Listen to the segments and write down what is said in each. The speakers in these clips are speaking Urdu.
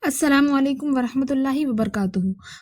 السلام علیکم ورحمۃ اللہ وبرکاتہ۔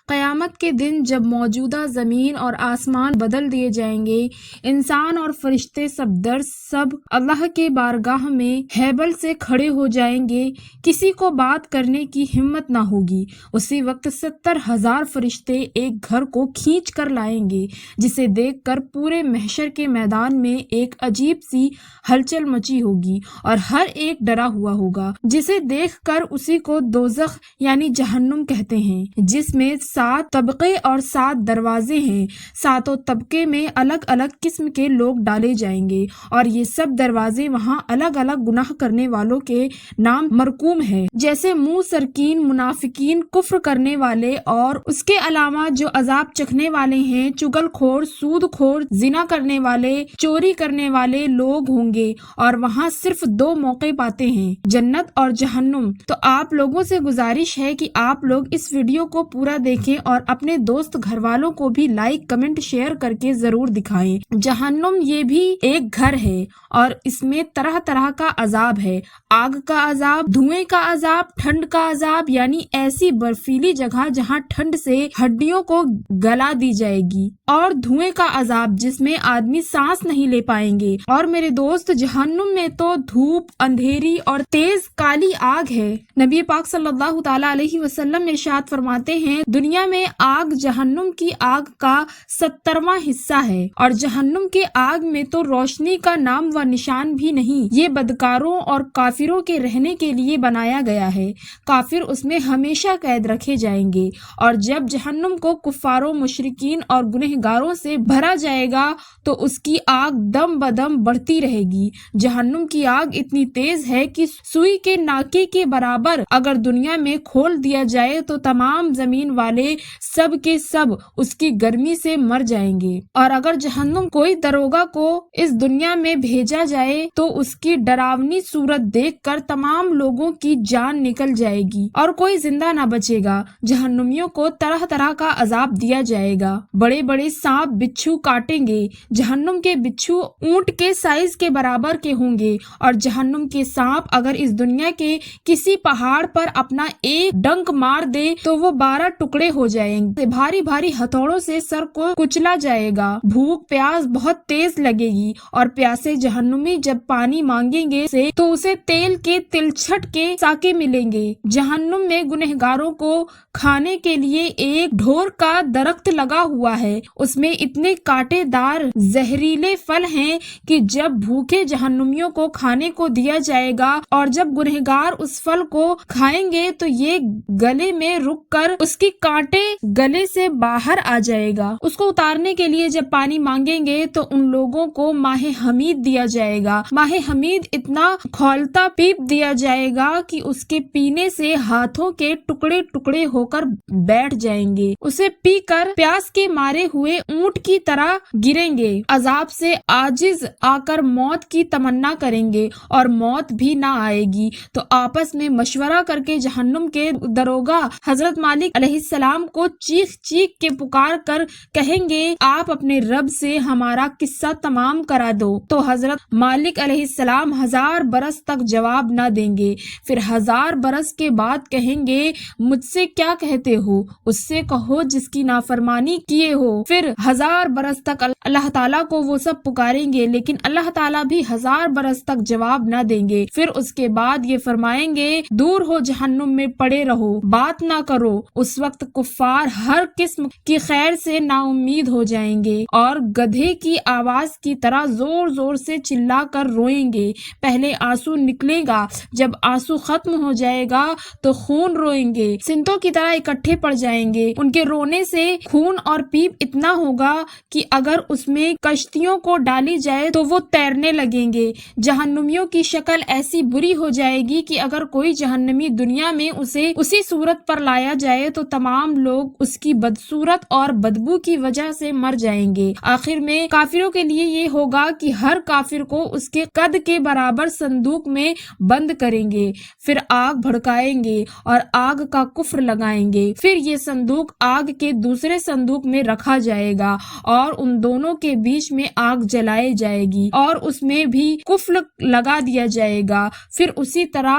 قیامت کے دن جب موجودہ زمین اور آسمان بدل دیے جائیں گے، انسان اور فرشتے سب اللہ کے بارگاہ میں ہیبل سے کھڑے ہو جائیں گے، کسی کو بات کرنے کی ہمت نہ ہوگی۔ اسی وقت 70,000 فرشتے ایک گھر کو کھینچ کر لائیں گے، جسے دیکھ کر پورے محشر کے میدان میں ایک عجیب سی ہلچل مچی ہوگی اور ہر ایک ڈرا ہوا ہوگا، جسے دیکھ کر اسی کو دوزخ یعنی جہنم کہتے ہیں، جس میں 7 طبقے اور 7 دروازے ہیں۔ 7 طبقے میں الگ الگ قسم کے لوگ ڈالے جائیں گے، اور یہ سب دروازے وہاں الگ الگ گناہ کرنے والوں کے نام مرقوم ہے، جیسے منہ سرکین، منافقین، کفر کرنے والے، اور اس کے علاوہ جو عذاب چکھنے والے ہیں، چغل خور، سود خور، زنا کرنے والے، چوری کرنے والے لوگ ہوں گے، اور وہاں صرف 2 موقع پاتے ہیں، جنت اور جہنم۔ تو آپ لوگوں سے گزارش ہے کہ آپ لوگ اس ویڈیو کو پورا دیکھیں اور اپنے دوست گھر والوں کو بھی لائک، کمنٹ، شیئر کر کے ضرور دکھائیں۔ جہنم یہ بھی ایک گھر ہے، اور اس میں طرح طرح کا عذاب ہے، آگ کا عذاب، دھوئیں کا عذاب، ٹھنڈ کا عذاب، یعنی ایسی برفیلی جگہ جہاں ٹھنڈ سے ہڈیوں کو گلا دی جائے گی، اور دھوئیں کا عذاب جس میں آدمی سانس نہیں لے پائیں گے۔ اور میرے دوست، جہنم میں تو دھوپ، اندھیری اور تیز کالی آگ ہے۔ نبی پاک صلی اللہ تعالی علیہ وسلم ارشاد فرماتے ہیں، دنیا میں آگ جہنم کی آگ کا 70واں حصہ ہے، اور جہنم کے آگ میں تو روشنی کا نام و نشان بھی نہیں۔ یہ بدکاروں اور کافروں کے رہنے کے لیے بنایا گیا ہے، کافر اس میں ہمیشہ قید رکھے جائیں گے۔ اور جب جہنم کو کفاروں، مشرکین اور گنہگاروں سے بھرا جائے گا تو اس کی آگ دم بدم بڑھتی رہے گی۔ جہنم کی آگ اتنی تیز ہے کہ سوئی کے ناکے کے برابر اگر دنیا میں کھول دیا جائے تو تمام زمین والے سب کے سب اس کی گرمی سے مر جائیں گے۔ اور اگر جہنم کوئی دروگا کو اس دنیا میں بھیجا جائے تو اس کی ڈراونی صورت دیکھ کر تمام لوگوں کی جان نکل جائے گی اور کوئی زندہ نہ بچے گا۔ جہنمیوں کو طرح طرح کا عذاب دیا جائے گا، بڑے بڑے سانپ بچھو کاٹیں گے۔ جہنم کے بچھو اونٹ کے سائز کے برابر کے ہوں گے، اور جہنم کے سانپ اگر اس دنیا کے کسی پہاڑ پر اپنا ایک ڈنک مار دے تو وہ 12 ٹکڑے ہو جائیں گے۔ بھاری بھاری ہتھوڑوں سے سر کو کچلا جائے گا۔ بھوک پیاس بہت تیز لگے گی، اور پیاسے جہنمی جب پانی مانگیں گے تو اسے تیل کے تلچھٹ کے ساکے ملیں گے۔ جہنم میں گنہگاروں کو کھانے کے لیے ایک ڈھور کا درخت لگا ہوا ہے، اس میں اتنے کانٹے دار زہریلے پھل ہیں کہ جب بھوکے جہنمیوں کو کھانے کو دیا جائے گا اور جب گنہگار اس پھل کو کھائیں گے تو یہ گلے میں رک کر اس کی کانٹے گلے سے باہر آ جائے گا۔ اس کو اتارنے کے لیے جب پانی مانگیں گے تو ان لوگوں کو ماہ حمید دیا جائے گا۔ ماہ حمید اتنا کھولتا پیپ دیا جائے گا کہ اس کے پینے سے ہاتھوں کے ٹکڑے ٹکڑے ہو کر بیٹھ جائیں گے، اسے پی کر پیاس کے مارے ہوئے اونٹ کی طرح گریں گے، عذاب سے عاجز آ کر موت کی تمنا کریں گے اور موت بھی نہ آئے گی۔ تو آپس میں مشورہ کر کے جہنم کے دروگا حضرت مالک علیہ السلام کو چیخ چیخ کے پکار کر کہیں گے، آپ اپنے رب سے ہمارا قصہ تمام کرا دو۔ تو حضرت مالک علیہ السلام 1000 برس تک جواب نہ دیں گے، پھر 1000 برس کے بعد کہیں گے، مجھ سے کیا کہتے ہو؟ اس سے کہو جس کی نافرمانی کیے ہو۔ پھر 1000 برس تک اللہ تعالیٰ کو وہ سب پکاریں گے، لیکن اللہ تعالیٰ بھی 1000 برس تک جواب نہ دیں گے۔ پھر اس کے بعد یہ فرمائیں گے، دور ہو جہنم میں پڑے رہو، بات نہ کرو۔ اس وقت کفار ہر قسم کی خیر سے نا امید ہو جائیں گے اور گدھے کی آواز کی طرح زور زور سے چلا کر روئیں گے۔ پہلے آنسو نکلے گا، جب آنسو ختم ہو جائے گا تو خون روئیں گے، سنتوں کی طرح اکٹھے پڑ جائیں گے۔ ان کے رونے سے خون اور پیپ اتنا ہوگا کہ اگر اس میں کشتیوں کو ڈالی جائے تو وہ تیرنے لگیں گے۔ جہنمیوں کی شکل ایسی بری ہو جائے گی کہ اگر کوئی جہنمی دنیا میں اسے اسی صورت پر لایا جائے تو تمام لوگ اس کی بدصورت اور بدبو کی وجہ سے مر جائیں گے۔ آخر میں کافروں کے لیے یہ ہوگا کہ ہر کافر کو اس کے قد کے برابر صندوق میں بند کریں گے، پھر آگ بھڑکائیں گے اور آگ کا کفر لگائیں گے، پھر یہ صندوق آگ کے دوسرے صندوق میں رکھا جائے گا اور ان دونوں کے بیچ میں آگ جلائی جائے گی اور اس میں بھی کفر لگا دیا جائے گا۔ پھر اسی طرح